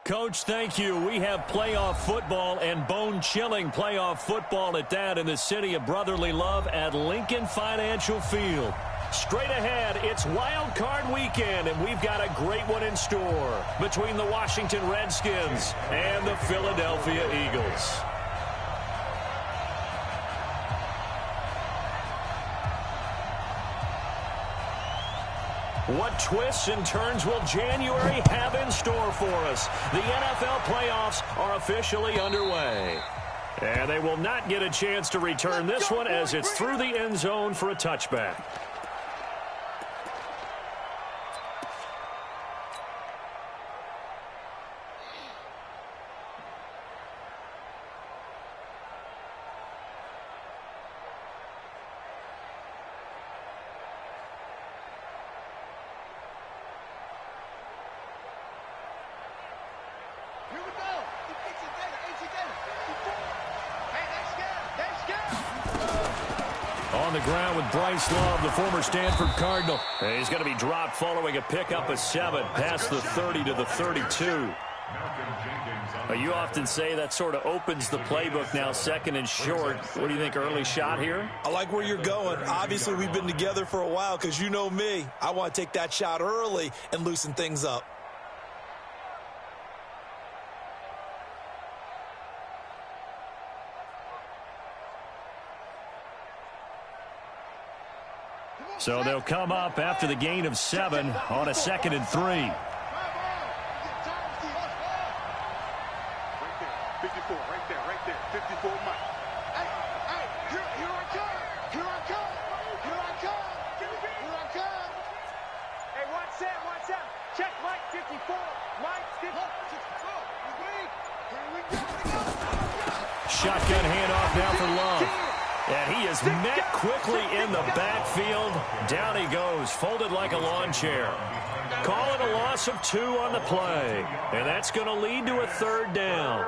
Coach, thank you. We have playoff football and bone-chilling playoff football at that in the city of brotherly love at Lincoln Financial Field. Straight ahead, it's Wild Card Weekend, and we've got a great one in store between the Washington Redskins and the Philadelphia Eagles. What twists and turns will January have in store for us? The NFL playoffs are officially underway. And they will not get a chance to return this one as it's through the end zone for a touchback. On the ground with Bryce Love, the former Stanford Cardinal. And he's going to be dropped following a pickup of 7 past the 30 to the 32. You often say that sort of opens the playbook now, second and short. What do you think, early shot here? I like where you're going. Obviously, we've been together for a while because you know me. I want to take that shot early and loosen things up. So they'll come up after the gain of 7 on a 2nd and 3. Right there, 54, right there, 54, Mike. Hey, here I come, here I come, here I come, here I come. Hey, watch that, check Mike 54, Mike 54. Here we go. Shotgun handoff now for Love. And he is met quickly in the backfield. Down he goes, folded like a lawn chair. Call it a loss of 2 on the play. And that's going to lead to a 3rd down.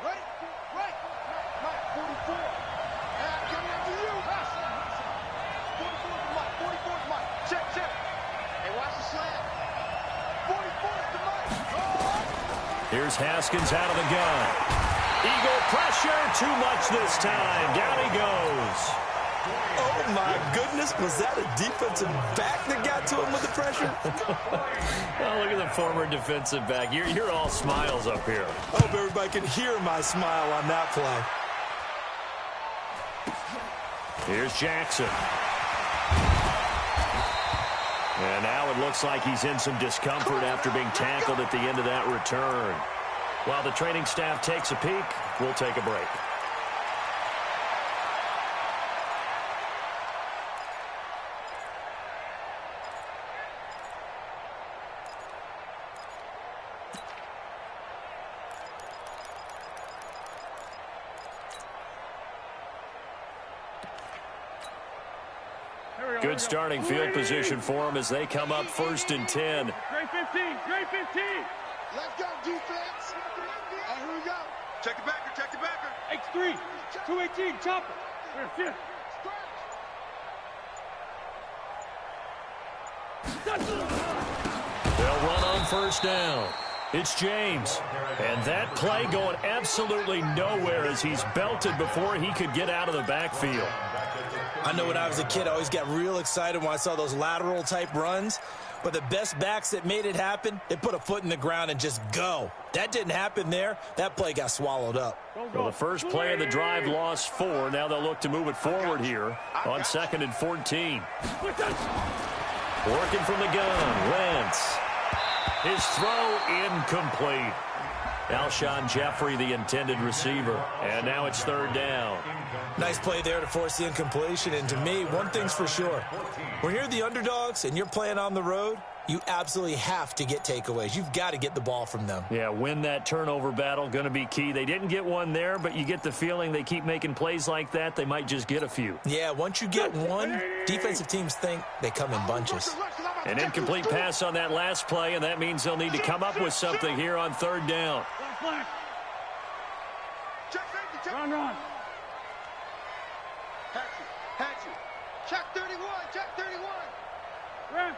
Right, Mike 44. Coming after you. 44 to Mike, 44 to Mike. Check. Hey, watch the slam. 44 to Mike. Oh. Here's Haskins out of the gun. Eagle pressure, too much this time. Down he goes. Oh, my goodness. Was that a defensive back that got to him with the pressure? Oh, look at the former defensive back. You're all smiles up here. I hope everybody can hear my smile on that play. Here's Jackson. And now it looks like he's in some discomfort after being tackled at the end of that return. While the training staff takes a peek, we'll take a break. Good starting field position for them as they come up 1st and 10. Great 15, great 15. Let's go, defense. Hey, here we go. Check the backer. X3, 218, chopper. We're 5th. They'll run on 1st down. It's James. And that play going absolutely nowhere as he's belted before he could get out of the backfield. I know when I was a kid, I always got real excited when I saw those lateral-type runs. But the best backs that made it happen, they put a foot in the ground and just go. That didn't happen there. That play got swallowed up. Well, the first play of the drive lost 4. Now they'll look to move it forward here on 2nd and 14. Working from the gun, Wentz. His throw incomplete. Alshon Jeffrey, the intended receiver. And now it's 3rd down. Nice play there to force the incompletion. And to me, one thing's for sure. When you're the underdogs and you're playing on the road, you absolutely have to get takeaways. You've got to get the ball from them. Yeah, win that turnover battle, going to be key. They didn't get one there, but you get the feeling they keep making plays like that, they might just get a few. Yeah, once you get one, defensive teams think they come in bunches. An incomplete pass on that last play, and that means they'll need to come up with something here on 3rd down. Run. Hatchet. Check 31. Ramp.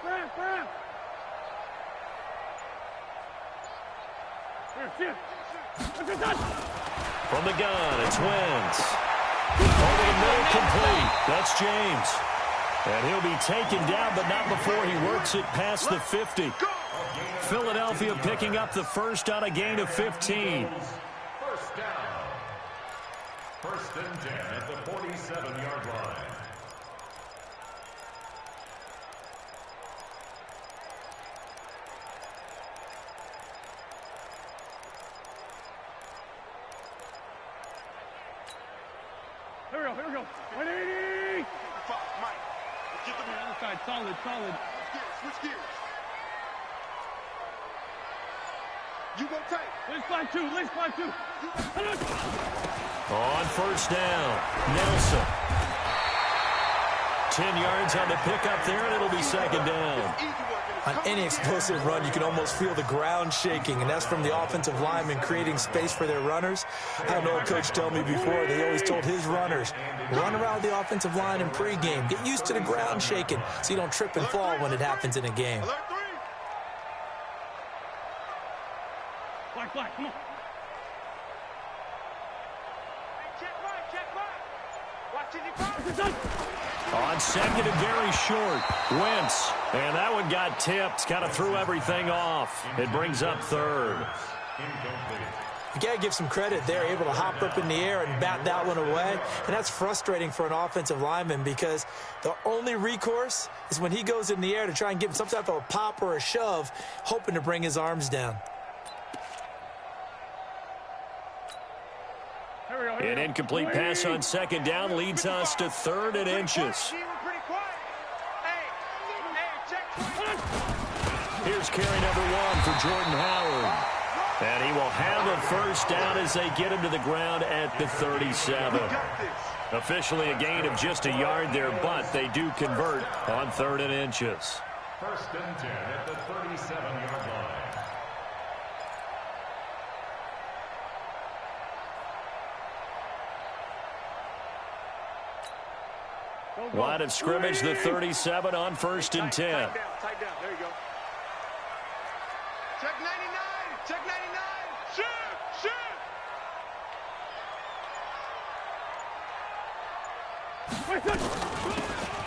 From the gun, it's Wentz. Over the middle, complete. That's James. And he'll be taken down, but not before he works it past the 50. Philadelphia picking up the first on a gain of 15. First down. First and 10 at the 47-yard line. Here we go. 180. Mike, get the man. Other side, solid. Switch gears. You go tight. Let's fly two. On first down, Nelson. 10 yards on the pickup there, and it'll be second down. On any explosive run, you can almost feel the ground shaking, and that's from the offensive linemen creating space for their runners. I had an old coach tell me before, they always told his runners, run around the offensive line in pregame. Get used to the ground shaking so you don't trip and fall when it happens in a game. Alert 3. Black, come on. Check right. Watch it. On second and very short, Wentz. And that one got tipped. Kind of threw everything off. It brings up third. You got to give some credit. They're able to hop up in the air and bat that one away. And that's frustrating for an offensive lineman because the only recourse is when he goes in the air to try and give him some type of a pop or a shove, hoping to bring his arms down. An incomplete pass on second down leads us to third and inches. Here's carry number 1 for Jordan Howard. And he will have a first down as they get him to the ground at the 37. Officially a gain of just a yard there, but they do convert on third and inches. First and 10 at the 37-yard line. Line of scrimmage, the 37 on first and 10. Tight down. There you go. Check 99. Shoot.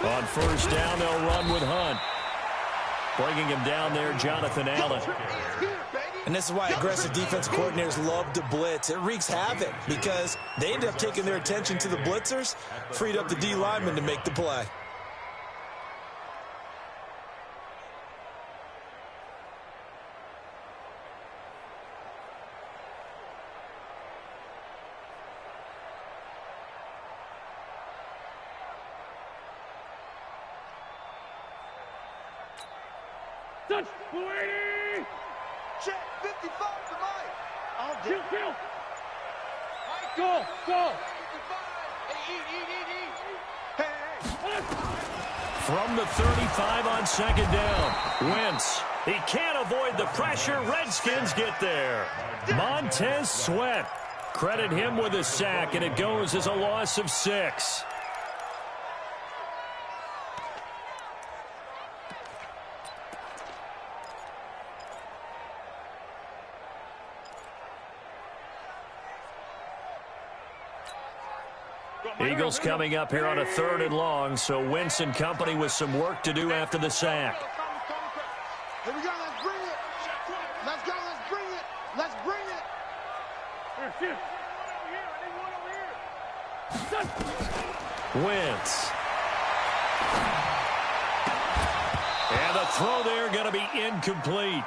On first down, they'll run with Hunt. Bringing him down there, Jonathan Allen. And this is why aggressive defensive coordinators love to blitz. It wreaks havoc because they end up taking their attention to the blitzers, freed up the D lineman to make the play. Touch, 280. Check 55 to Mike. I'll Kill. Mike, Go. 55. Hey, eat. Hey. From the 35 on second down, Wentz. He can't avoid the pressure. Redskins get there. Montez Sweat. Credit him with a sack, and it goes as a loss of 6. Eagles coming up here on a third and long, so Wentz and company with some work to do after the sack. Here we go. Let's bring it. Let's bring it. Here. Wentz. And the throw there going to be incomplete.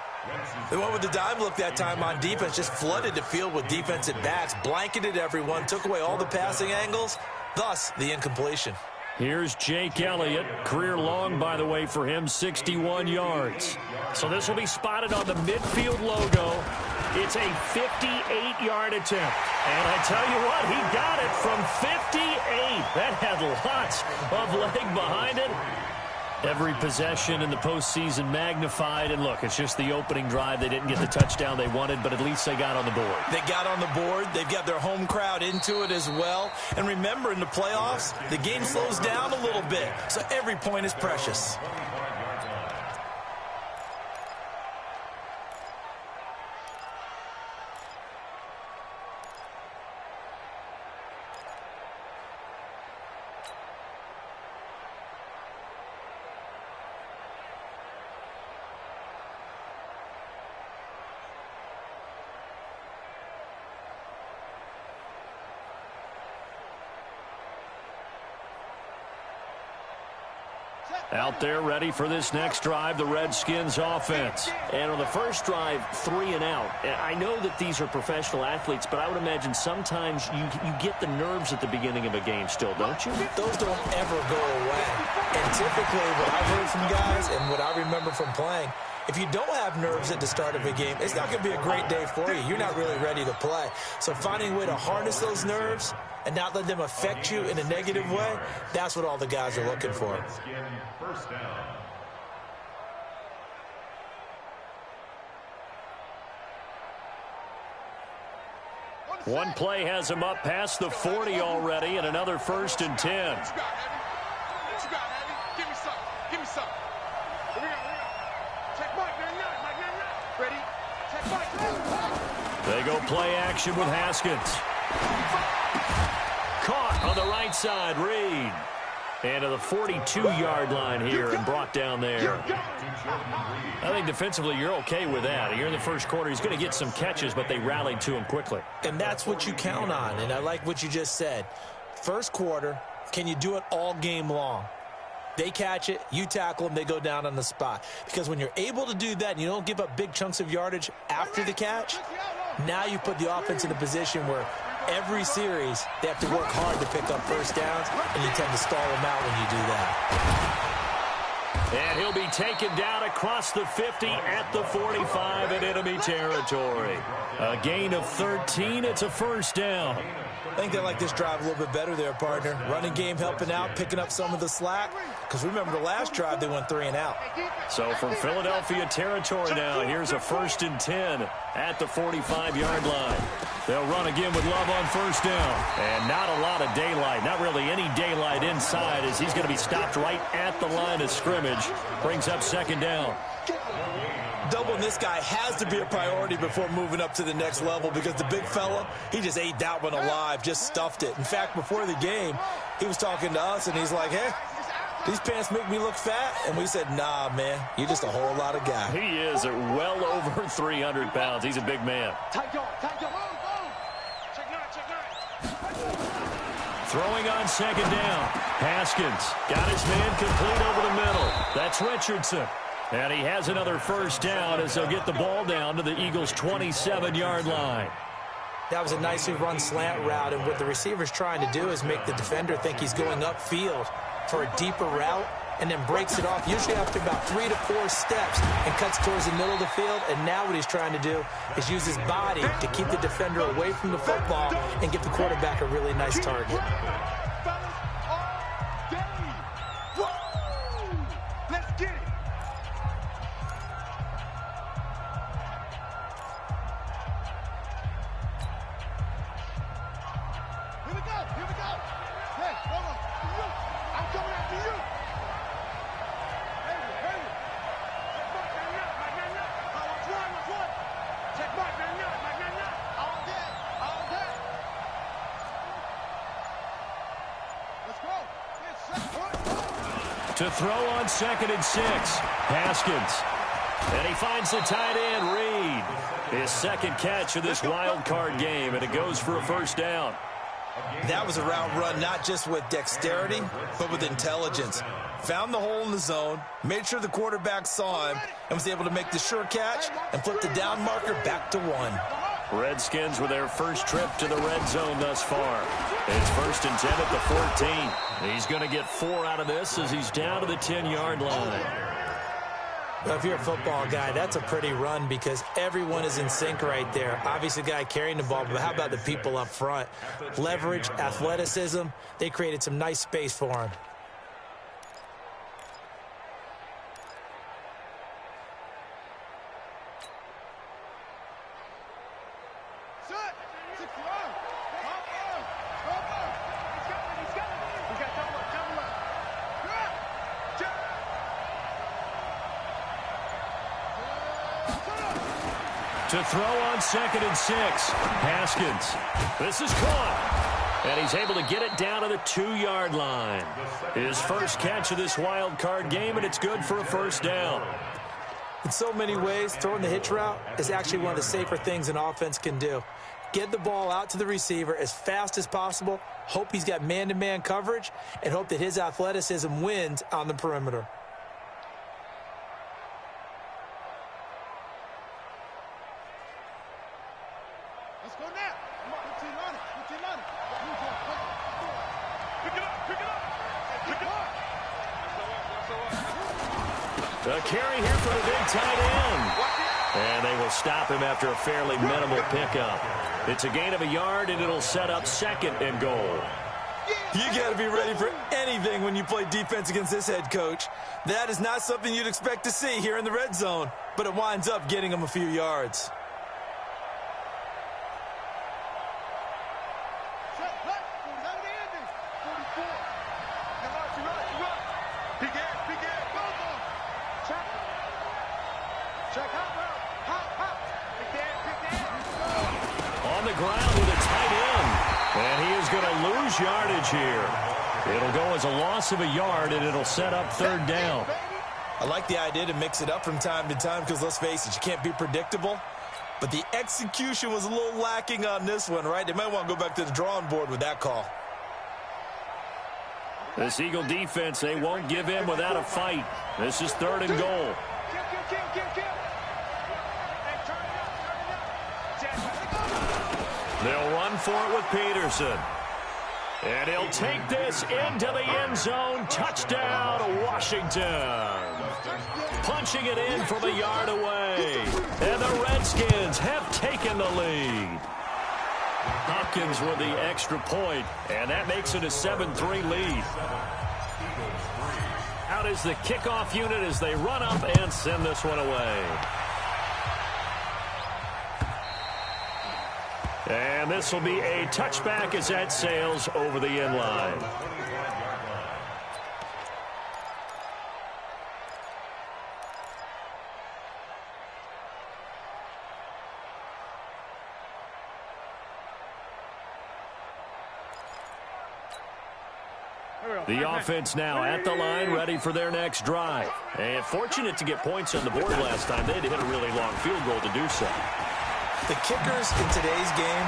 They went with the dime look that time on defense, just flooded the field with defensive backs, blanketed everyone, took away all the passing angles, thus the incompletion. Here's Jake Elliott. Career long, by the way, for him, 61 yards. So this will be spotted on the midfield logo. It's a 58-yard attempt. And I tell you what, he got it from 58. That had lots of leg behind it. Every possession in the postseason magnified. And look, it's just the opening drive. They didn't get the touchdown they wanted, but at least they got on the board. They got on the board. They've got their home crowd into it as well. And remember, in the playoffs, the game slows down a little bit. So every point is precious. Out there ready for this next drive, the Redskins offense. And on the first drive, 3 and out. And I know that these are professional athletes, but I would imagine sometimes you get the nerves at the beginning of a game still, don't you? Those don't ever go away. And typically what I've heard from guys and what I remember from playing, if you don't have nerves at the start of a game, it's not going to be a great day for you. You're not really ready to play. So finding a way to harness those nerves and not let them affect you in a negative way, that's what all the guys are looking for. First down. One play has him up past the 40 already, and another 1st and 10. What you got, Heavy? Give me some. Give me some. Here we go. Check Mike, 99. Ready? Check Mike. They go play action with Haskins. Caught on the right side, Reed. And to the 42-yard line here and brought down there. I think defensively you're okay with that. You're in the first quarter. He's going to get some catches, but they rallied to him quickly. And that's what you count on, and I like what you just said. First quarter, can you do it all game long? They catch it, you tackle them, they go down on the spot. Because when you're able to do that and you don't give up big chunks of yardage after the catch, now you put the offense in a position where every series they have to work hard to pick up first downs, and you tend to stall them out when you do that. And he'll be taken down across the 50 at the 45 in enemy territory. A gain of 13. It's a first down. I think they like this drive a little bit better there, partner. Running game helping out, picking up some of the slack. Because remember, the last drive, they went 3 and out. So from Philadelphia territory now, here's a 1st and 10 at the 45-yard line. They'll run again with Love on first down. And not a lot of daylight, not really any daylight inside, as he's going to be stopped right at the line of scrimmage. Brings up 2nd down. Doubling this guy has to be a priority before moving up to the next level, because the big fella, he just ate that one alive, just stuffed it. In fact, before the game, he was talking to us, and he's like, hey, these pants make me look fat. And we said, nah, man, you're just a whole lot of guy. He is at well over 300 pounds. He's a big man. Throwing on 2nd down. Haskins got his man complete over the middle. That's Richardson. And he has another first down as they'll get the ball down to the Eagles' 27-yard line. That was a nicely run slant route, and what the receiver's trying to do is make the defender think he's going upfield for a deeper route, and then breaks it off, usually after about 3 to 4 steps, and cuts towards the middle of the field. And now what he's trying to do is use his body to keep the defender away from the football and give the quarterback a really nice target. Let's get it. Here we go. Hey, hold on. I'm coming after you. Hey. Check mark, 99. All day. Let's go. To throw on 2nd and 6. Haskins. And he finds the tight end, Reed. His 2nd catch of this wild card game, and it goes for a first down. That was a route run not just with dexterity, but with intelligence. Found the hole in the zone, made sure the quarterback saw him, and was able to make the sure catch and flip the down marker back to 1. Redskins with their first trip to the red zone thus far. It's 1st and 10 at the 14. He's going to get 4 out of this as he's down to the 10-yard line. Well, if you're a football guy, that's a pretty run because everyone is in sync right there. Obviously, the guy carrying the ball, but how about the people up front? Leverage, athleticism, they created some nice space for him. To throw on 2nd and 6. Haskins. This is caught. And he's able to get it down to the 2-yard line. His first catch of this wild card game, and it's good for a first down. In so many ways, throwing the hitch route is actually one of the safer things an offense can do. Get the ball out to the receiver as fast as possible. Hope he's got man-to-man coverage, and hope that his athleticism wins on the perimeter. Let's go now. Come on, put your on it. Put your on it. Pick it up. Pick it up. Pick it up. The carry here for the big tight end. And they will stop him after a fairly minimal pickup. It's a gain of a yard, and it'll set up 2nd and goal. You got to be ready for anything when you play defense against this head coach. That is not something you'd expect to see here in the red zone, but it winds up getting him a few yards. On the ground with a tight end. And he is going to lose yardage here. It'll go as a loss of a yard, and it'll set up 3rd down. I like the idea to mix it up from time to time because, let's face it, you can't be predictable. But the execution was a little lacking on this one, right? They might want to go back to the drawing board with that call. This Eagle defense, they won't give in without a fight. This is 3rd and goal. They'll run for it with Peterson. And he'll take this into the end zone. Touchdown, Washington. Punching it in from a yard away. And the Redskins have taken the lead. Hopkins with the extra point, and that makes it a 7-3 lead. Out is the kickoff unit as they run up and send this one away. And this will be a touchback as that sails over the end line. The offense now at the line, ready for their next drive. And fortunate to get points on the board last time. They had to hit a really long field goal to do so. The kickers in today's game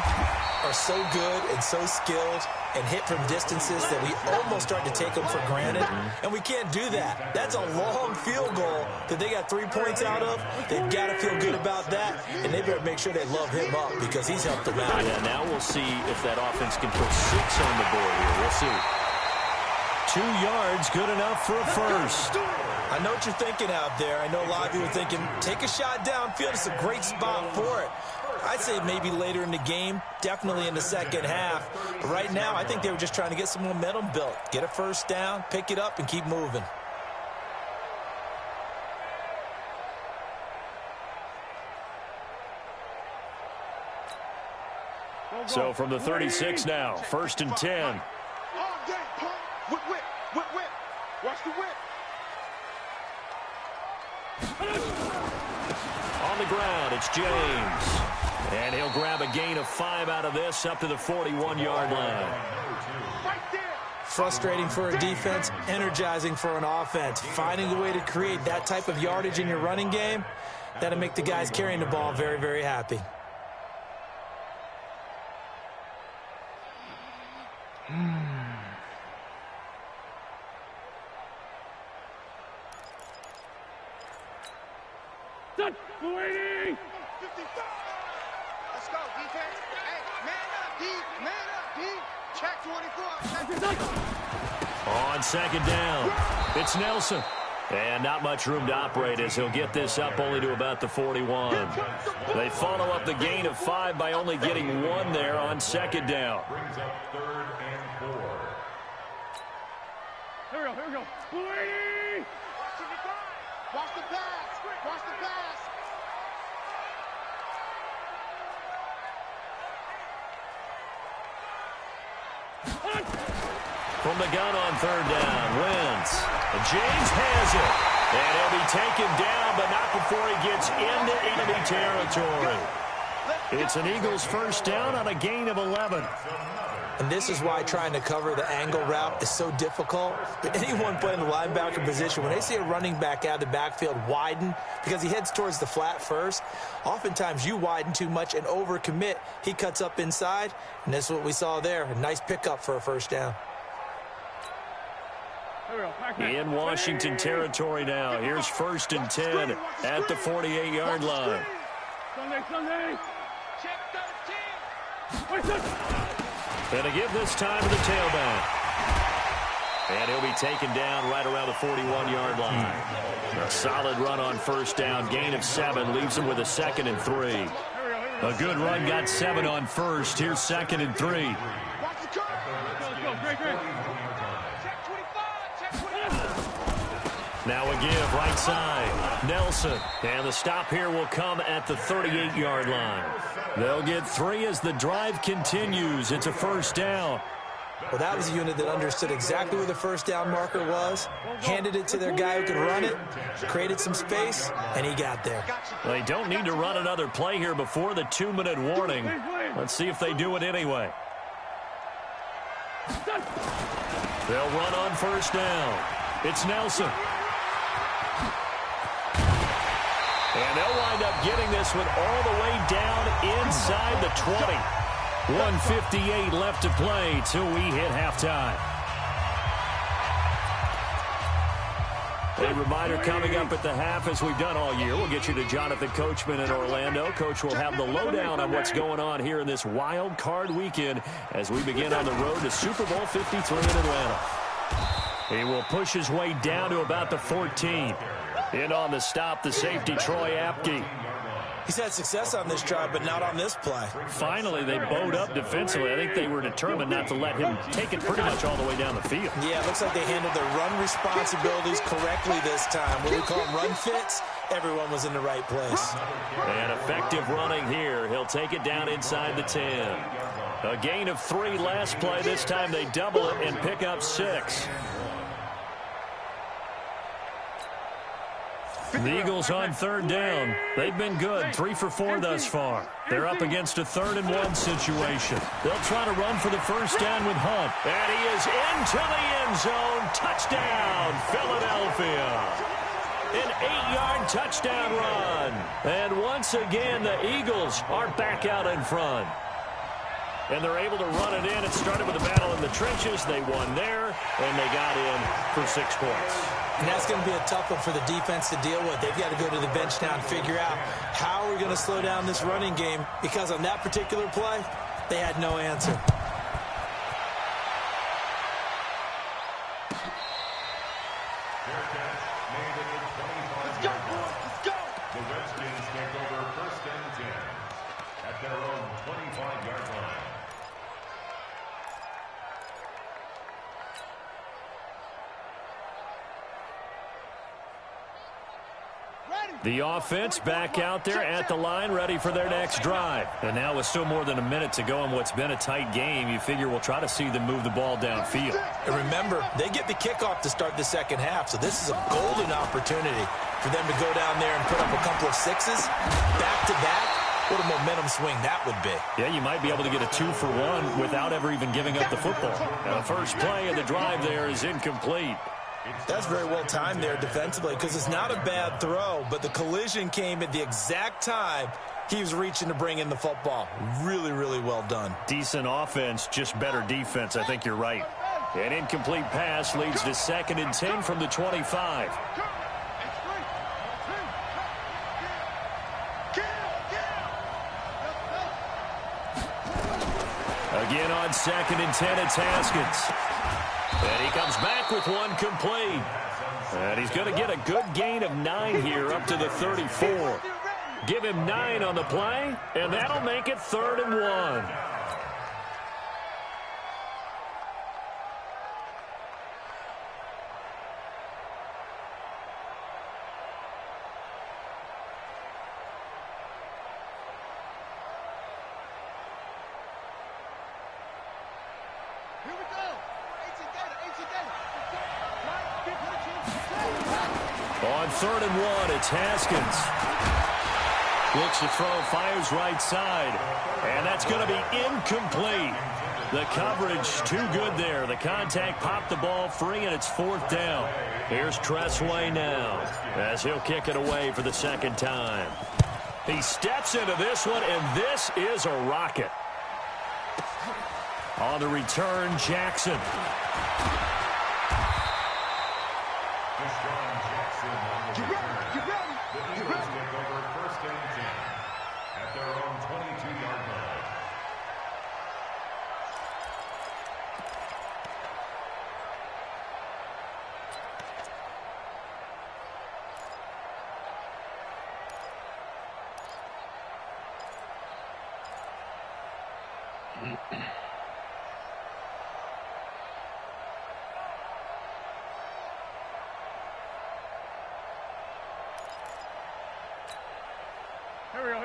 are so good and so skilled and hit from distances that we almost start to take them for granted, and we can't do that. That's a long field goal that they got 3 points out of. They've got to feel good about that, and they better make sure they love him up because he's helped them out. Yeah, now we'll see if that offense can put 6 on the board here. We'll see. 2 yards, good enough for a first. I know what you're thinking out there. I know a lot of you are thinking, take a shot downfield. It's a great spot for it. I'd say maybe later in the game, definitely in the second half. But right now, I think they were just trying to get some momentum built. Get a first down, pick it up, and keep moving. So from the 36 now, 1st and 10. Whip, whip, whip, whip. Watch the whip. On the ground, it's James. And he'll grab a gain of 5 out of this up to the 41-yard line. Right there. Frustrating for a defense, energizing for an offense. Finding a way to create that type of yardage in your running game, that'll make the guys carrying the ball very, very happy. Waiting! 55. Let's go, defense. Hey, man up, D. Man up, D. Check 24. On 2nd down, it's Nelson. And not much room to operate as he'll get this up only to about the 41. They follow up the gain of 5 by only getting 1 there on 2nd down. Brings up 3rd and 4. Here we go. Waiting! Watch the pass. Watch the pass. From the gun on 3rd down, Wentz. And James has it. And he'll be taken down, but not before he gets into enemy territory. It's an Eagles first down on a gain of 11. And this is why trying to cover the angle route is so difficult. But anyone playing the linebacker position, when they see a running back out of the backfield widen because he heads towards the flat first, oftentimes you widen too much and overcommit. He cuts up inside, and that's what we saw there. A nice pickup for a first down. In Washington territory now. Here's 1st and 10 at the 48-yard line. Sunday. And to give this time to the tailback. And he'll be taken down right around the 41-yard line. A solid run on 1st down. Gain of 7 leaves him with a 2nd and 3. A good run got 7 on 1st. Here's 2nd and 3. Now a give right side. Nelson. And the stop here will come at the 38-yard line. They'll get 3 as the drive continues. It's a 1st down. Well, that was a unit that understood exactly where the 1st down marker was, handed it to their guy who could run it, created some space, and he got there. They don't need to run another play here before the 2-minute warning. Let's see if they do it anyway. They'll run on 1st down. It's Nelson. And they'll wind up getting this one all the way down inside the 20. 1:58 left to play till we hit halftime. A reminder coming up at the half, as we've done all year. We'll get you to Jonathan Coachman in Orlando. Coach will have the lowdown on what's going on here in this wild card weekend as we begin on the road to Super Bowl 53 in Atlanta. He will push his way down to about the 14. In on the stop, the safety, Troy Apke. He's had success on this drive, but not on this play. Finally, they bowed up defensively. I think they were determined not to let him take it pretty much all the way down the field. Yeah, it looks like they handled their run responsibilities correctly this time. What we call them run fits, everyone was in the right place. And effective running here. He'll take it down inside the 10. A gain of 3 last play. This time they double it and pick up 6. The Eagles on 3rd down. They've been good, 3 for 4 thus far. They're up against a 3rd and 1 situation. They'll try to run for the 1st down with Hunt. And he is into the end zone. Touchdown, Philadelphia. An 8-yard touchdown run. And once again, the Eagles are back out in front. And they're able to run it in. It started with a battle in the trenches. They won there, and they got in for 6 points. And that's going to be a tough one for the defense to deal with. They've got to go to the bench now and figure out how are we going to slow down this running game, because on that particular play, they had no answer. Let's go, boys. Let's go. The Redskins take over 1st and 10 at their own 25-yard line. The offense back out there at the line, ready for their next drive. And now with still more than a minute to go in what's been a tight game, you figure we'll try to see them move the ball downfield. And remember, they get the kickoff to start the second half, so this is a golden opportunity for them to go down there and put up a couple of 6s back-to-back. What a momentum swing that would be. Yeah, you might be able to get a 2-for-1 without ever even giving up the football. Now, the first play of the drive there is incomplete. That's very well timed there defensively, because it's not a bad throw, but the collision came at the exact time he was reaching to bring in the football. Really, really well done. Decent offense, just better defense. I think you're right. An incomplete pass leads to 2nd and 10 from the 25. Again on 2nd and 10, it's Haskins. And he comes back with one complete. And he's going to get a good gain of 9 here up to the 34. Give him 9 on the play, and that'll make it 3rd and 1. On 3rd and 1, it's Haskins. Looks to throw, fires right side. And that's going to be incomplete. The coverage too good there. The contact popped the ball free, and it's 4th down. Here's Tressway now as he'll kick it away for the second time. He steps into this one, and this is a rocket. On the return, Jackson.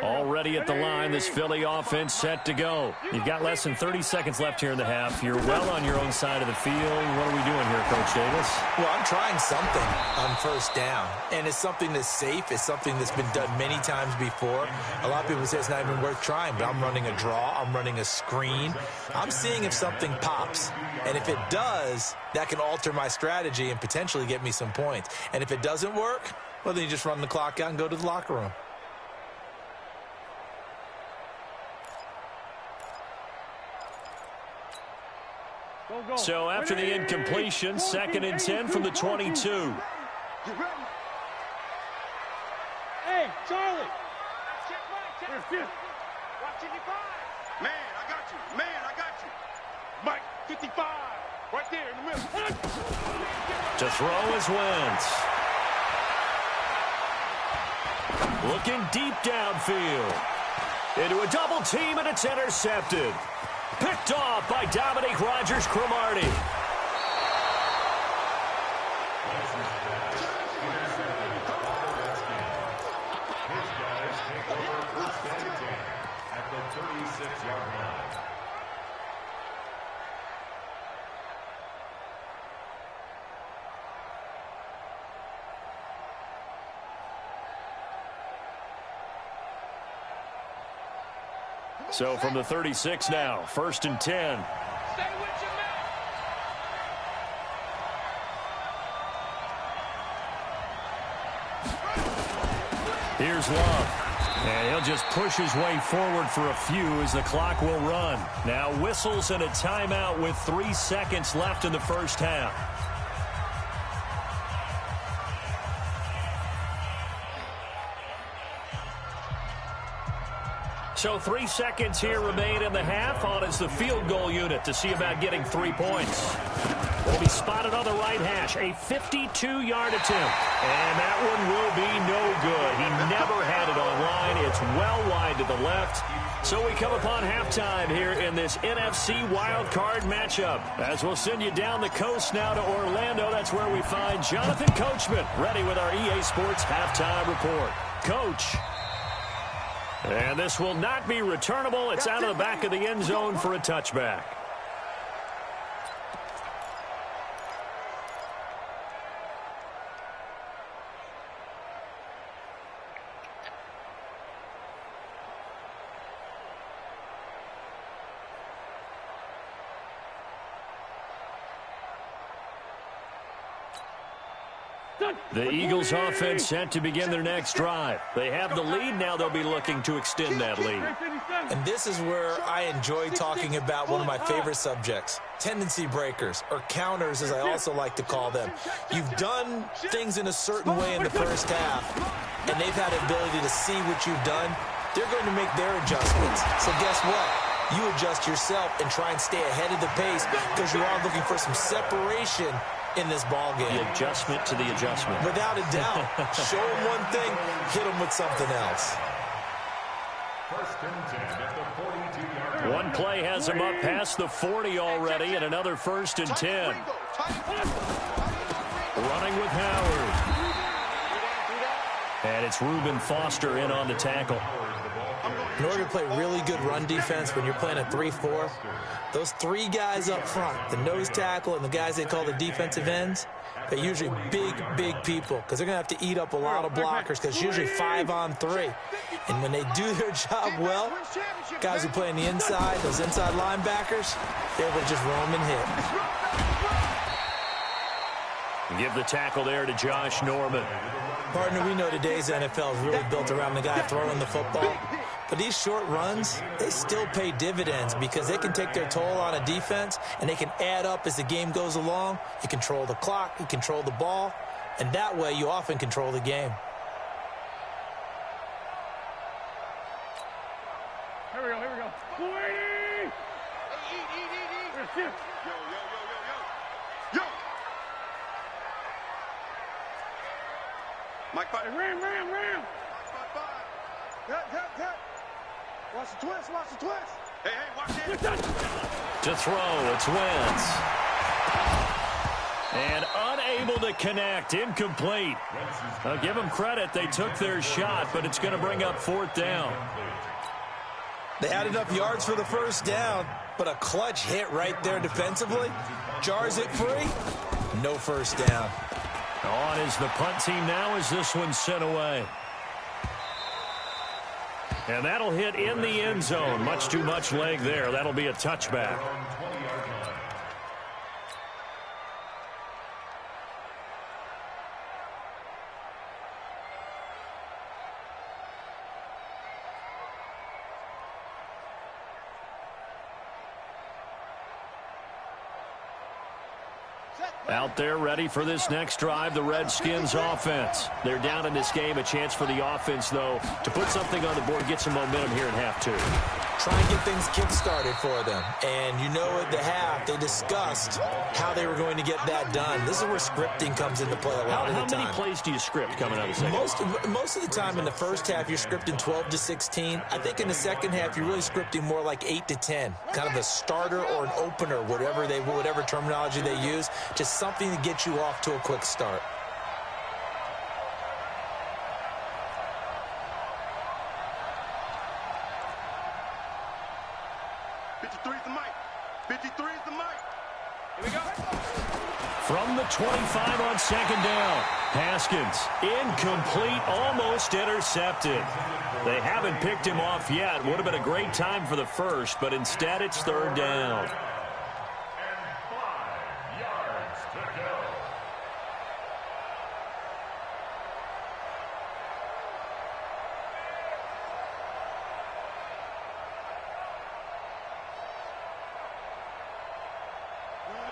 Already at the line, this Philly offense set to go. You've got less than 30 seconds left here in the half. You're well on your own side of the field. What are we doing here, Coach Davis? Well, I'm trying something on first down, and it's something that's safe. It's something that's been done many times before. A lot of people say it's not even worth trying, but I'm running a draw. I'm running a screen. I'm seeing if something pops, and if it does, that can alter my strategy and potentially get me some points. And if it doesn't work, well, then you just run the clock out and go to the locker room. So after the incompletion, 2nd and 10 from the 22. Hey, Charlie. Man, I got you. Man, I got you. Mike, 55. Right there in the middle. To throw is Wentz. Looking deep downfield. Into a double team, and it's intercepted. Picked off by Dominique Rodgers-Cromartie. At the 36-yard line. So from the 36 now, 1st and 10. Stay with your man. Here's Love. And he'll just push his way forward for a few as the clock will run. Now whistles and a timeout with 3 seconds left in the first half. So 3 seconds here remain in the half. On is the field goal unit to see about getting 3 points. Will be spotted on the right hash. A 52-yard attempt. And that one will be no good. He never had it on line. It's well wide to the left. So we come upon halftime here in this NFC wildcard matchup. As we'll send you down the coast now to Orlando. That's where we find Jonathan Coachman ready with our EA Sports halftime report. Coach. And this will not be returnable. It's out of the back of the end zone for a touchback. The Eagles offense set to begin their next drive. They have the lead. Now they'll be looking to extend that lead. And this is where I enjoy talking about one of my favorite subjects, tendency breakers, or counters as I also like to call them. You've done things in a certain way in the first half, and they've had the ability to see what you've done. They're going to make their adjustments. So guess what? You adjust yourself and try and stay ahead of the pace because you are looking for some separation in this ball game. The adjustment to the adjustment. Without a doubt. Show them one thing, hit them with something else. 1st and 10 at the 42-yard line. One play has him up past the 40 already, and another 1st and 10. Running with Howard. And it's Reuben Foster in on the tackle. In order to play really good run defense when you're playing a 3-4, those three guys up front, the nose tackle and the guys they call the defensive ends, they're usually big people because they're going to have to eat up a lot of blockers because it's usually 5-on-3. And when they do their job well, guys who play on the inside, those inside linebackers, they're able to just roam and hit. Give the tackle there to Josh Norman. Partner, we know today's NFL is really built around the guy throwing the football. But these short runs, they still pay dividends because they can take their toll on a defense and they can add up as the game goes along. You control the clock, you control the ball, and that way you often control the game. Here we go. 280! Eat. Yo. Yo. Mike, fight. Ram. Five. Hit. Watch the twist. Hey, watch it. To throw, it's Wentz. And unable to connect, incomplete. I'll give them credit, they took their shot, but it's going to bring up 4th down. They had enough yards for the first down, but a clutch hit right there defensively jars it free. No first down. On is the punt team now as this one's sent away. And that'll hit in the end zone. Much too much leg there. That'll be a touchback. Out there ready for this next drive, the Redskins offense. They're down in this game. A chance for the offense, though, to put something on the board, get some momentum here in half 2. Try and get things kick-started for them. And you know at the half, they discussed how they were going to get that done. This is where scripting comes into play a lot of the time. How many plays do you script coming out of the second? Most of the time in the first half, you're scripting 12 to 16. I think in the second half, you're really scripting more like 8 to 10. Kind of a starter or an opener, whatever terminology they use. Just something to get you off to a quick start. From the 25 on second down. Haskins, incomplete, almost intercepted. They haven't picked him off yet. Would have been a great time for the first, but instead it's 3rd down. And 5 yards to go.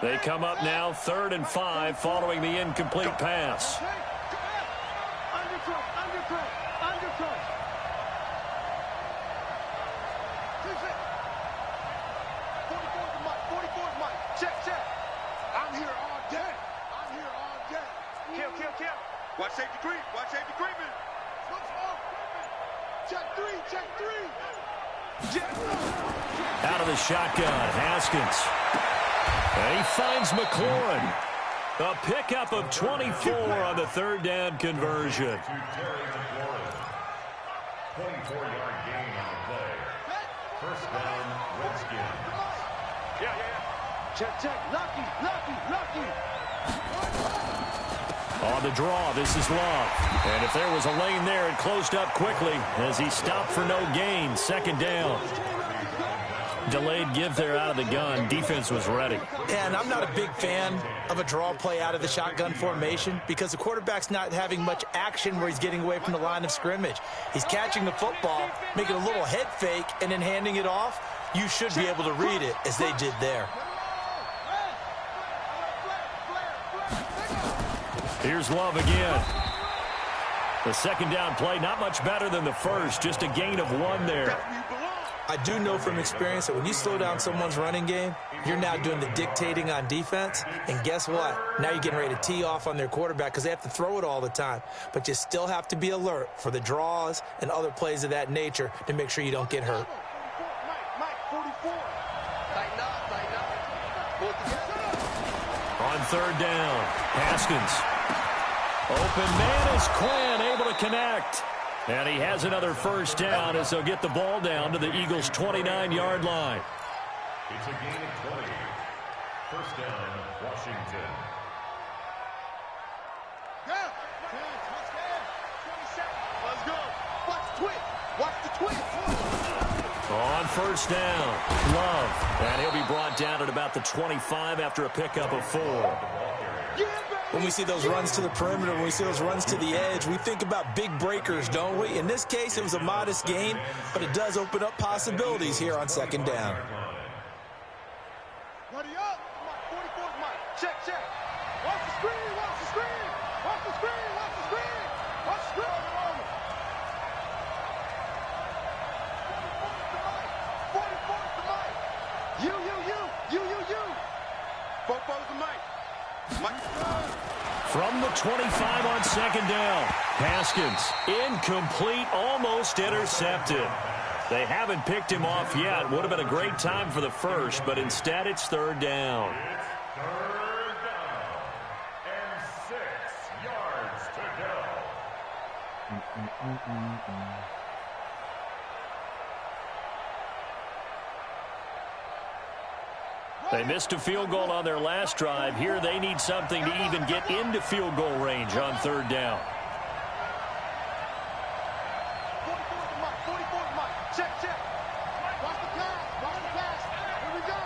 They come up now 3rd and 5 following the incomplete pass. Undercut. 44's Mike. Check. I'm here all day. Kill. Watch safety creeping. Check three. Out of the shotgun, Haskins. And he finds McLaurin. A pickup of 24 on the 3rd down conversion. 24-yard gain on the play. First down, Redskins. Yeah. Check. Lucky. On the draw, this is Love. And if there was a lane there, it closed up quickly as he stopped for no gain. 2nd down. Delayed give there out of the gun. Defense was ready. And I'm not a big fan of a draw play out of the shotgun formation because the quarterback's not having much action where he's getting away from the line of scrimmage. He's catching the football, making a little head fake, and then handing it off. You should be able to read it as they did there. Here's Love again. The 2nd down play, not much better than the first, just a gain of 1 there. I do know from experience that when you slow down someone's running game, you're now doing the dictating on defense. And guess what? Now you're getting ready to tee off on their quarterback because they have to throw it all the time. But you still have to be alert for the draws and other plays of that nature to make sure you don't get hurt. Mike, 44. Tighten up. Pull it together. On 3rd down, Haskins. Open man is Quinn, able to connect. And he has another first down as they'll get the ball down to the Eagles' 29-yard line. It's a gain of 20. First down, Washington. Go. 10, let's go. 27. Let's go. Watch the twist. Watch the twist. On first down, Love. And he'll be brought down at about the 25 after a pickup of 4. When we see those runs to the perimeter, when we see those runs to the edge, we think about big breakers, don't we? In this case, it was a modest gain, but it does open up possibilities here on second down. Ready up. 44 Mike. Check, check. Watch the screen. Watch the screen. Watch the screen. Watch the screen. Watch the screen. 44 to Mike. You. 44 to Mike. From the 25 on second down, Haskins incomplete, almost intercepted. They haven't picked him off yet. Would have been a great time for the first, but instead it's third down. It's third down and 6 yards to go. They missed a field goal on their last drive. Here they need something to even get into field goal range on third down. 44 to Mike. Check. Watch the pass. Here we go.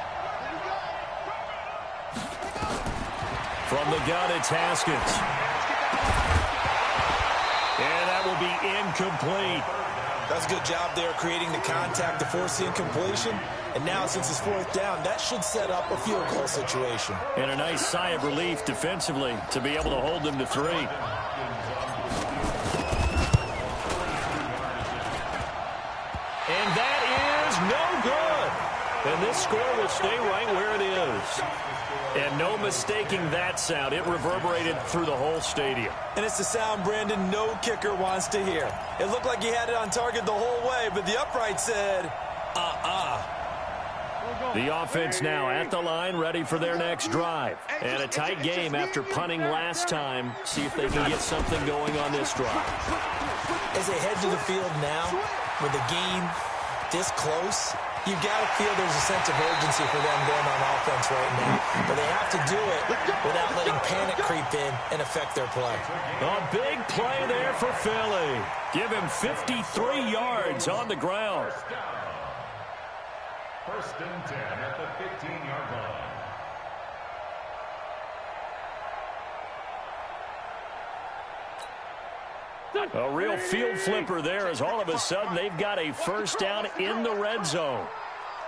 From the gun, it's Haskins. And that will be incomplete. That's a good job there creating the contact to force the incompletion. And now, since it's fourth down, that should set up a field goal situation. And a nice sigh of relief defensively to be able to hold them to 3. And that is no good. And this score will stay right where it is. And no mistaking that sound. It reverberated through the whole stadium. And it's the sound, Brandon, no kicker wants to hear. It looked like he had it on target the whole way, but the upright said, The offense now at the line, ready for their next drive. And a tight game after punting last time. See if they can get something going on this drive. As they head to the field now, with the game this close, you've got to feel there's a sense of urgency for them going on offense right now. But they have to do it without letting panic creep in and affect their play. A big play there for Philly. Give him 53 yards on the ground. First and 10 at the 15-yard line. A real field flipper there as all of a sudden they've got a first down in the red zone.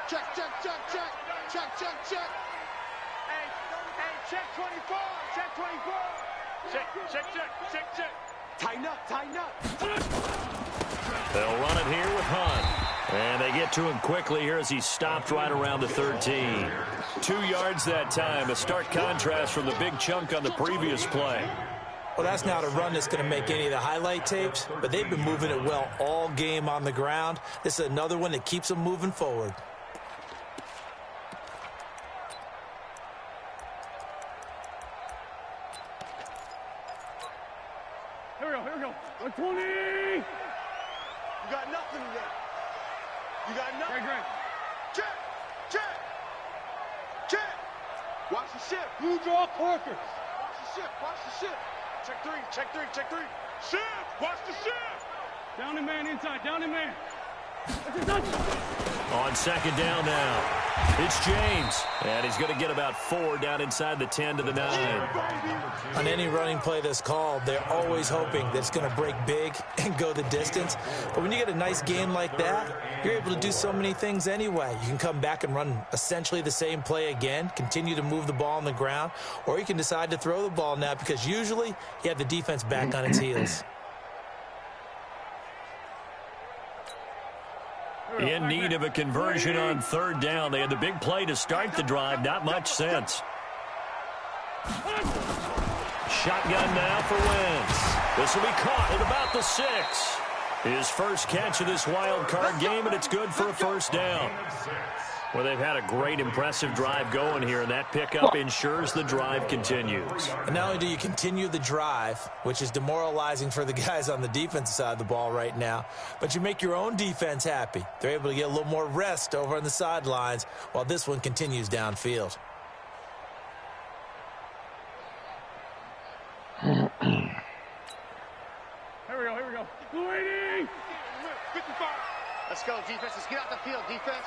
Check. Hey, check 24. Check 24. Check. Tighten up. They'll run it here with Hunt. And they get to him quickly here as he stopped right around the 13. 2 yards that time, a stark contrast from the big chunk on the previous play. Well, that's not a run that's going to make any of the highlight tapes, but they've been moving it well all game on the ground. This is another one that keeps them moving forward. Here we go. 120. You got nothing today. You got nothing. Great. Check. Watch the ship. You draw corkers. Watch the ship. Check three. Ship. Watch the ship. Down the man inside. On second down now, it's James. And he's going to get about 4 down inside the 10 to the 9. On any running play that's called, they're always hoping that it's going to break big and go the distance. But when you get a nice game like that, you're able to do so many things anyway. You can come back and run essentially the same play again, continue to move the ball on the ground, or you can decide to throw the ball now because usually you have the defense back on its heels. In need of a conversion on third down. They had the big play to start the drive. Not much sense. Shotgun now for Wentz. This will be caught at about the 6. His first catch of this wild card game, and it's good for a first down. Well, they've had a great, impressive drive going here, and that pickup ensures the drive continues. And not only do you continue the drive, which is demoralizing for the guys on the defensive side of the ball right now, but you make your own defense happy. They're able to get a little more rest over on the sidelines while this one continues downfield. Here we go. Waiting! 55. Let's go, defense. Let's get out the field, defense.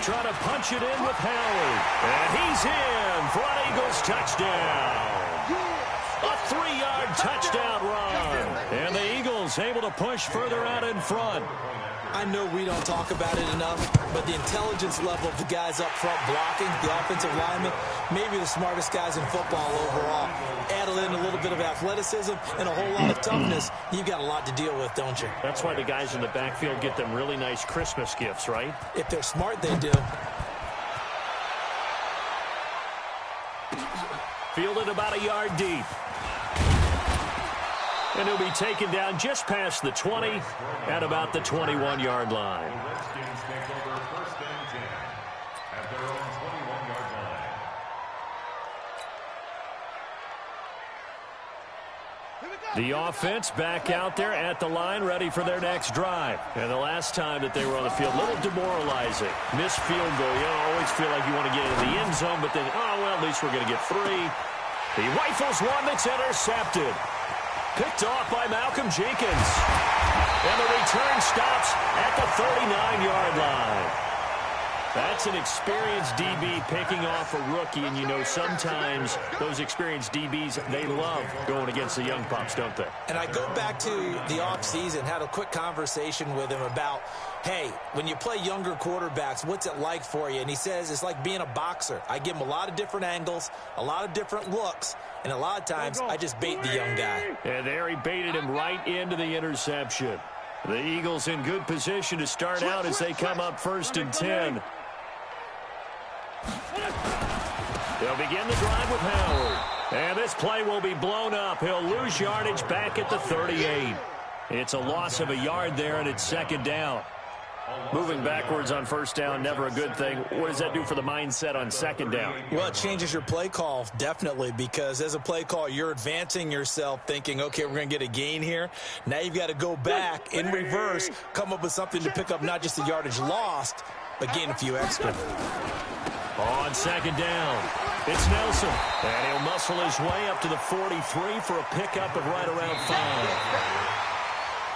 Trying to punch it in with Howard. And he's in for an Eagles touchdown. A 3-yard touchdown run. And the Eagles able to push further out in front. I know we don't talk about it enough, but the intelligence level of the guys up front blocking, the offensive linemen, maybe the smartest guys in football overall. Add in a little bit of athleticism and a whole lot of toughness, you've got a lot to deal with, don't you? That's why the guys in the backfield get them really nice Christmas gifts, right? If they're smart, they do. Fielded about a yard deep. And he'll be taken down just past the 20 at about the 21-yard line. The Redskins take over 1st and 10 at their own 21-yard line. The offense back out there at the line, ready for their next drive. And the last time that they were on the field, a little demoralizing. Missed field goal. You don't always feel like you want to get into the end zone, but then, oh, well, at least we're going to get 3. He rifles one that's intercepted. Picked off by Malcolm Jenkins. And the return stops at the 39-yard line. That's an experienced DB picking off a rookie, and you know sometimes those experienced DBs, they love going against the young pups, don't they? And I go back to the offseason, had a quick conversation with him about, hey, when you play younger quarterbacks, what's it like for you? And he says it's like being a boxer. I give him a lot of different angles, a lot of different looks, and a lot of times I just bait the young guy. And there he baited him right into the interception. The Eagles in good position to start out as they come up 1st and 10. They'll begin the drive with Howard. And this play will be blown up. He'll lose yardage back at the 38. It's a loss of a yard there, and it's 2nd down. Moving backwards on 1st down, never a good thing. What does that do for the mindset on 2nd down? Well, it changes your play call, definitely, because as a play call, you're advancing yourself thinking, okay, we're going to get a gain here. Now you've got to go back in reverse, come up with something to pick up not just the yardage lost, but gain a few extra. On 2nd down, it's Nelson. And he'll muscle his way up to the 43 for a pickup of right around 5.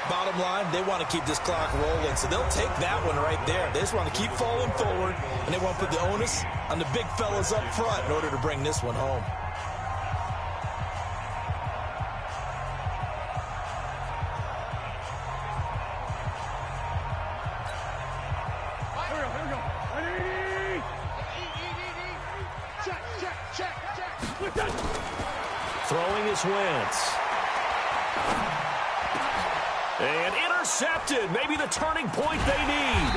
Bottom line, they want to keep this clock rolling, so they'll take that one right there. They just want to keep falling forward, and they want to put the onus on the big fellas up front in order to bring this one home. Throwing is Wentz. And intercepted. Maybe the turning point they need.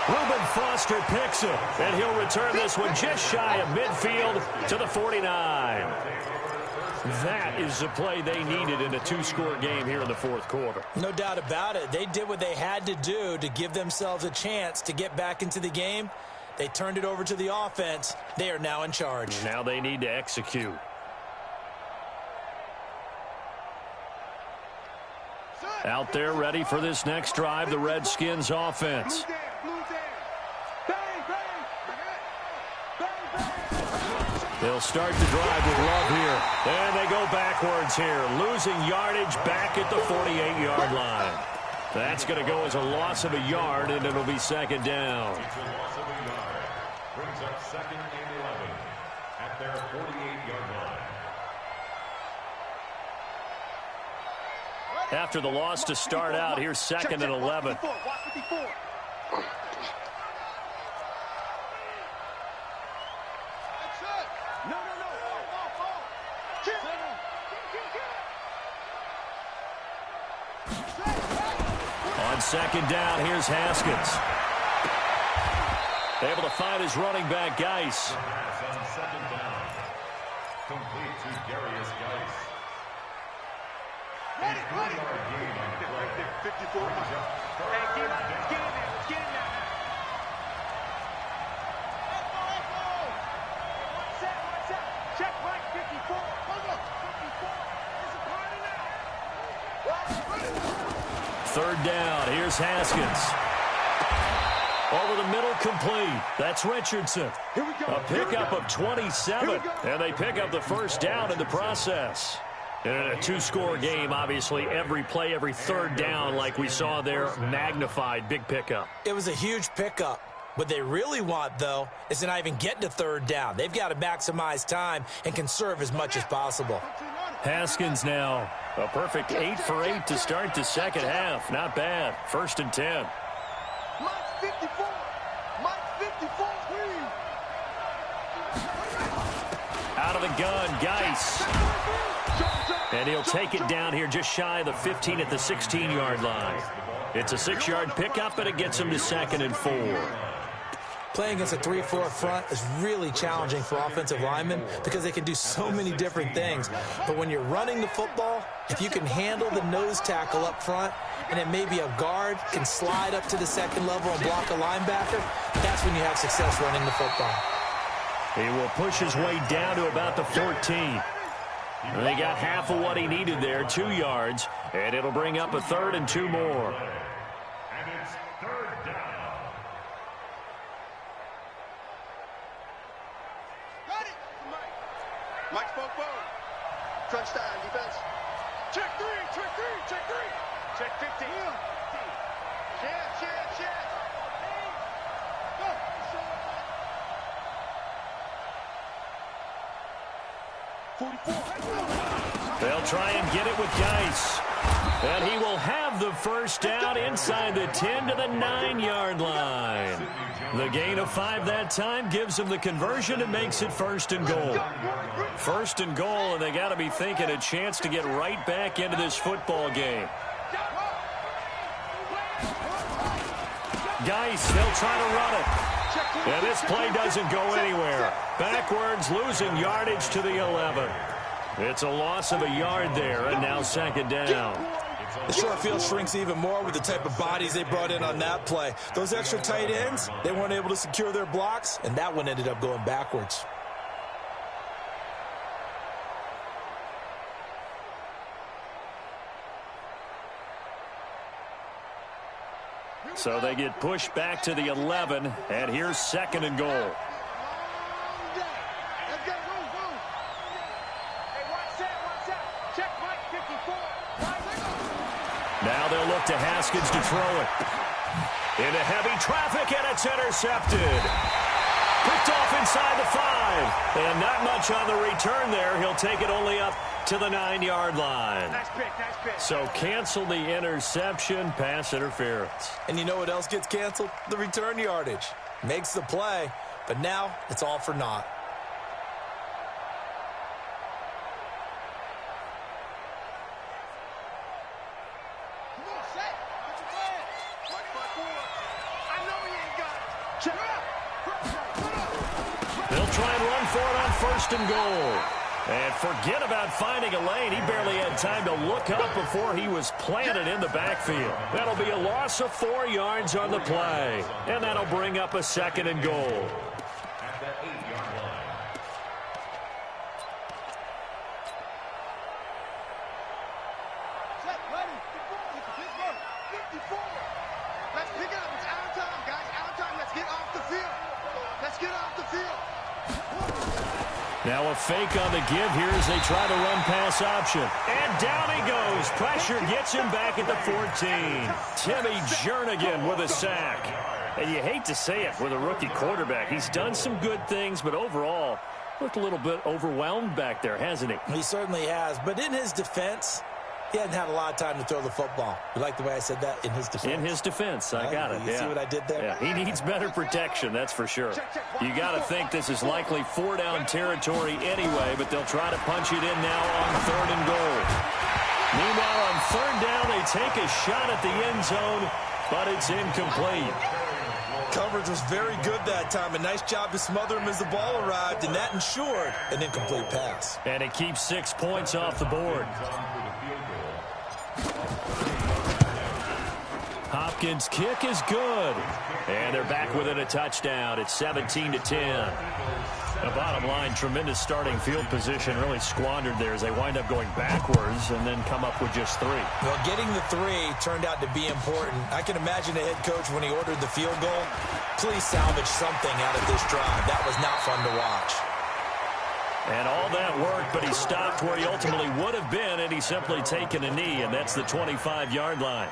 Reuben Foster picks it. And he'll return this one just shy of midfield to the 49. That is the play they needed in a 2-score game here in the 4th quarter. No doubt about it. They did what they had to do to give themselves a chance to get back into the game. They turned it over to the offense. They are now in charge. Now they need to execute. Out there ready for this next drive, the Redskins offense. They'll start the drive with Love here. And they go backwards here, losing yardage back at the 48-yard line. That's going to go as a loss of a yard, and it'll be 2nd down. It's a loss of a yard. Brings up 2nd and 11 at their 48-yard line. After the loss to start out, here's 2nd and 11. On 2nd down, here's Haskins. Able to find his running back, Geis. Pass on 2nd down. Complete to Darius Geis. A 3-yard gain on the play. 54. Hey, get in there. get in now. What's that? Check right, 54. Hold up, 54. It's a party now. Third down. Here's Haskins. Over the middle, complete. That's Richardson. Here we go. A pickup of 27, and they pick up the first down in the process. And in a two-score game, obviously, every play, every third down, like we saw there, magnified. Big pickup. It was a huge pickup. What they really want, though, is to not even get to third down. They've got to maximize time and conserve as much as possible. Haskins now, a perfect 8 for 8 to start the second half. Not bad. 1st and 10. Mike 54. Mike 54, please. Out of the gun, Geis. And he'll take it down here just shy of the 15 at the 16-yard line. It's a 6-yard pickup, and it gets him to 2nd and 4. Playing against a 3-4 front is really challenging for offensive linemen because they can do so many different things. But when you're running the football, if you can handle the nose tackle up front, and then maybe a guard can slide up to the second level and block a linebacker, that's when you have success running the football. He will push his way down to about the 14. And they got half of what he needed there, 2 yards, and it'll bring up a 3rd and 2 more. And it's 3rd down. Got it. Mike spoke forward. Crunch time, defense. Check 3, check 3, check 3. Check 15. Check. Go. They'll try and get it with Geis. And he will have the first down inside the 10 to the 9-yard line. The gain of 5 that time gives them the conversion and makes it 1st and goal. 1st and goal, and they got to be thinking a chance to get right back into this football game. Geis, they'll try to run it. And this play doesn't go anywhere. Backwards, losing yardage to the 11. It's a loss of a yard there, and now 2nd down. The short field shrinks even more with the type of bodies they brought in on that play. Those extra tight ends, they weren't able to secure their blocks, and that one ended up going backwards. So they get pushed back to the 11, and here's 2nd and goal. Now they'll look to Haskins to throw it. Into heavy traffic, and it's intercepted. Picked off inside the 5. And not much on the return there. He'll take it only up to the 9-yard line. Nice pick. So cancel the interception, pass interference. And you know what else gets canceled? The return yardage. Makes the play, but now it's all for naught. They'll try and run for it on 1st and goal. And forget about finding a lane. He barely had time to look up before he was planted in the backfield. That'll be a loss of 4 yards on the play. And that'll bring up a 2nd and goal. At the 8-yard line. Set, ready. 54. Let's pick it up. It's out of time, guys. Out of time. Let's get off the field. Now a fake on the give here as they try to run pass option. And down he goes. Pressure gets him back at the 14. Timmy Jernigan with a sack. And you hate to say it with a rookie quarterback. He's done some good things, but overall looked a little bit overwhelmed back there, hasn't he? He certainly has. But in his defense, he hadn't had a lot of time to throw the football. You like the way I said that? In his defense. In his defense. I got it. You see what I did there? Yeah, he needs better protection, that's for sure. You got to think this is likely 4-down territory anyway, but they'll try to punch it in now on 3rd and goal. Meanwhile, on 3rd down, they take a shot at the end zone, but it's incomplete. Coverage was very good that time. A nice job to smother him as the ball arrived, and that ensured an incomplete pass. And it keeps 6 points off the board. Hopkins' kick is good. And they're back within a touchdown. It's 17-10. The bottom line, tremendous starting field position, really squandered there as they wind up going backwards and then come up with just 3. Well, getting the 3 turned out to be important. I can imagine the head coach when he ordered the field goal. Please salvage something out of this drive. That was not fun to watch. And all that worked, but he stopped where he ultimately would have been, and he's simply taken a knee, and that's the 25-yard line.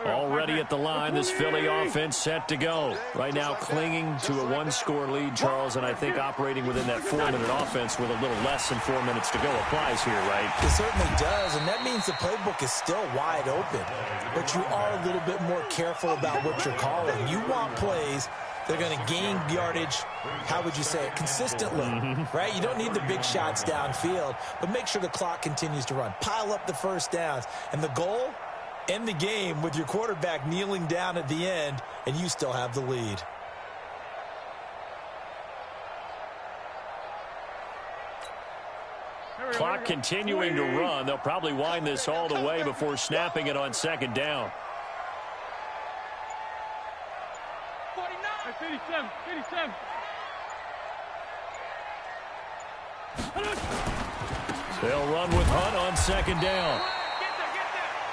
Already at the line, this Philly offense set to go. Right now clinging to a 1-score lead, Charles, and I think operating within that 4-minute offense with a little less than 4 minutes to go applies here, right? It certainly does, and that means the playbook is still wide open. But you are a little bit more careful about what you're calling. You want plays that are going to gain yardage, how would you say it, consistently, right? You don't need the big shots downfield, but make sure the clock continues to run. Pile up the first downs, and the goal, end the game with your quarterback kneeling down at the end, and you still have the lead. Clock continuing to run. They'll probably wind this all the way before snapping it on second down. 57, 57. They'll run with Hunt on second down.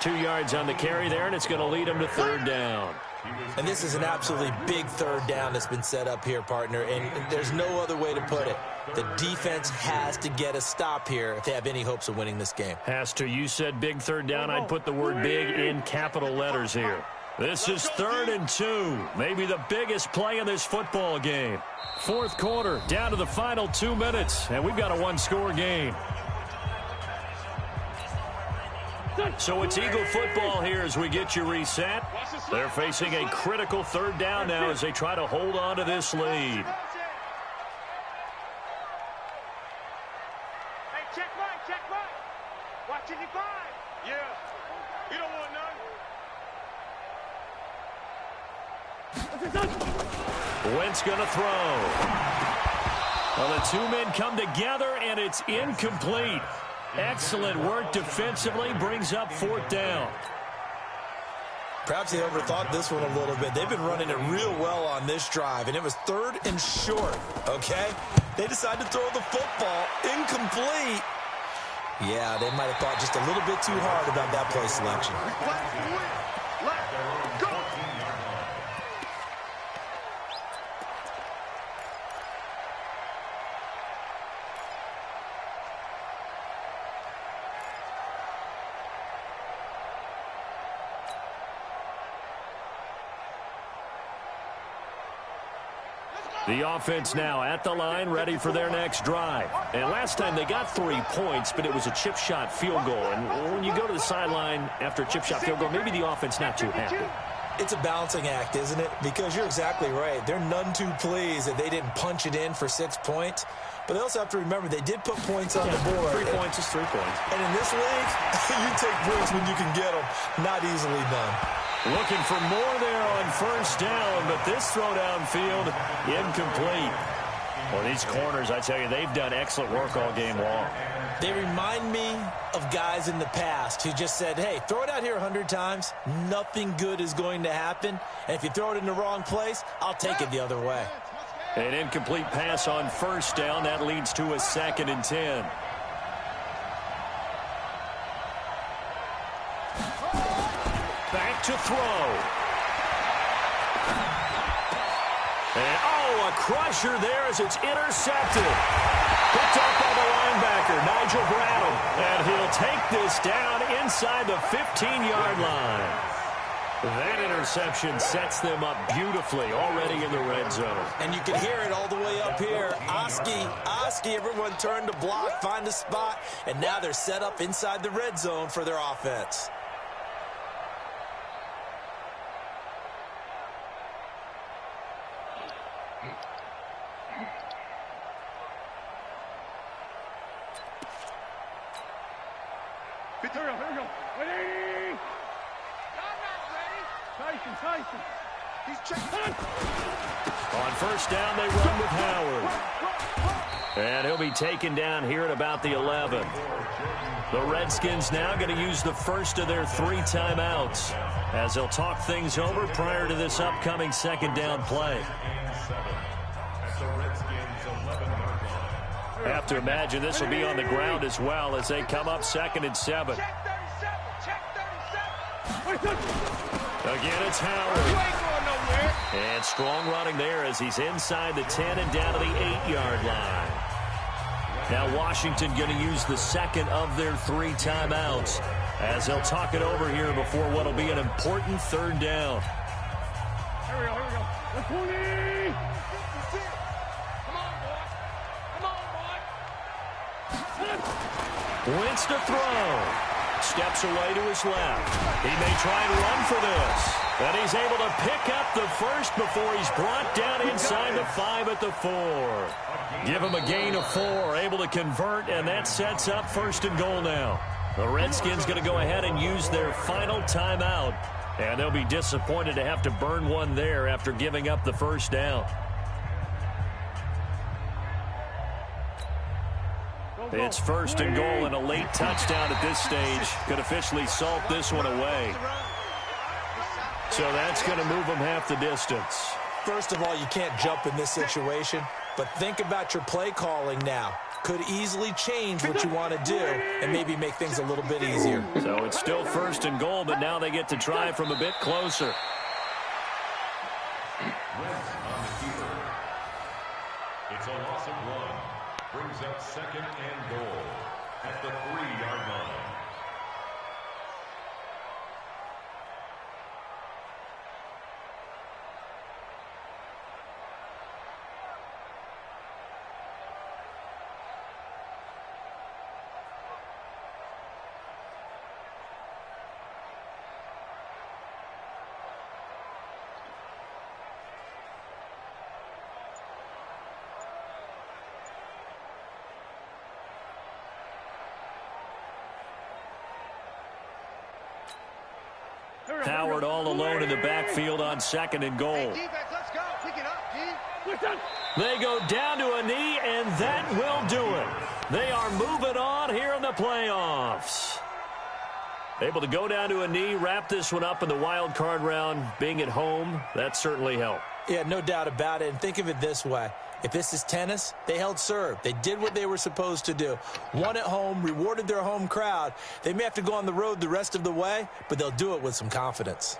2 yards on the carry there, and it's going to lead them to third down. And this is an absolutely big third down that's been set up here, partner, and there's no other way to put it. The defense has to get a stop here if they have any hopes of winning this game. Has to. You said big third down. I'd put the word big in capital letters here. This is 3rd and 2. Maybe the biggest play in this football game. Fourth quarter, down to the final 2 minutes, and we've got a 1-score game. So it's Eagle football here as we get you reset. They're facing a critical third down now as they try to hold on to this lead. Hey, check mine. Watch it, you five. Yeah. You don't want none. Wentz going to throw. Well, the 2 men come together, and it's incomplete. Excellent work defensively, brings up 4th down. Perhaps they overthought this one a little bit. They've been running it real well on this drive, and it was 3rd and short, okay? They decided to throw the football incomplete. Yeah, they might have thought just a little bit too hard about that play selection. The offense now at the line, ready for their next drive. And last time they got 3 points, but it was a chip shot field goal. And when you go to the sideline after a chip shot field goal, maybe the offense not too happy. It's a balancing act, isn't it? Because you're exactly right. They're none too pleased that they didn't punch it in for 6 points. But they also have to remember they did put points on the board. 3 points is 3 points. And in this league, you take points when you can get them. Not easily done. Looking for more there on first down, but this throw downfield, incomplete. Well, these corners, I tell you, they've done excellent work all game long. They remind me of guys in the past who just said, hey, throw it out here 100 times. Nothing good is going to happen. And if you throw it in the wrong place, I'll take it the other way. An incomplete pass on first down. That leads to a 2nd and 10. Back to throw. And, a crusher there as it's intercepted. Picked up by the linebacker, Nigel Bradham. And he'll take this down inside the 15-yard line. That interception sets them up beautifully already in the red zone. And you can hear it all the way up here. Oski, everyone turned to block, find a spot, and now they're set up inside the red zone for their offense. On first down, they run with Howard. And he'll be taken down here at about the 11. The Redskins now going to use the first of their 3 timeouts as they'll talk things over prior to this upcoming second down play. I have to imagine this will be on the ground as well as they come up 2nd and 7. Again, it's Howard. And strong running there as he's inside the 10 and down to the 8-yard line. Now Washington going to use the second of their 3 timeouts as they'll talk it over here before what will be an important 3rd down. Here we go. Let's go, Lee! Wentz to throw. Steps away to his left. He may try and run for this. But he's able to pick up the first before he's brought down inside the 5 at the 4. Give him a gain of 4. Able to convert, and that sets up 1st and goal now. The Redskins going to go ahead and use their final timeout. And they'll be disappointed to have to burn one there after giving up the first down. It's 1st and goal and a late touchdown at this stage. Could officially salt this one away. So that's going to move them half the distance. First of all, you can't jump in this situation, but think about your play calling now. Could easily change what you want to do and maybe make things a little bit easier. So it's still 1st and goal, but now they get to try from a bit closer. It's a loss of 1. Brings up 2nd and goal at the 3-yard line. Howard all alone in the backfield on 2nd and goal. Hey, defense, let's go. Pick it up, D. They go down to a knee, and that will do it. They are moving on here in the playoffs. Able to go down to a knee, wrap this one up in the wild card round. Being at home, that certainly helped. Yeah, no doubt about it. And think of it this way. If this is tennis, they held serve. They did what they were supposed to do. Won at home, rewarded their home crowd. They may have to go on the road the rest of the way, but they'll do it with some confidence.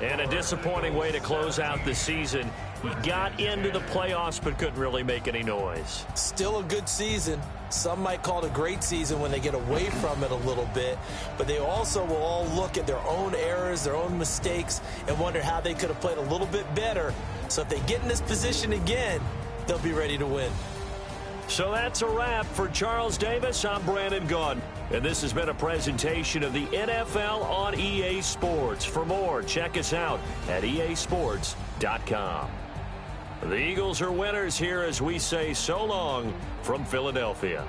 And a disappointing way to close out the season. He got into the playoffs but couldn't really make any noise. Still a good season. Some might call it a great season when they get away from it a little bit. But they also will all look at their own errors, their own mistakes, and wonder how they could have played a little bit better. So if they get in this position again, they'll be ready to win. So that's a wrap for Charles Davis. I'm Brandon Gaudin. And this has been a presentation of the NFL on EA Sports. For more, check us out at easports.com. The Eagles are winners here as we say so long from Philadelphia.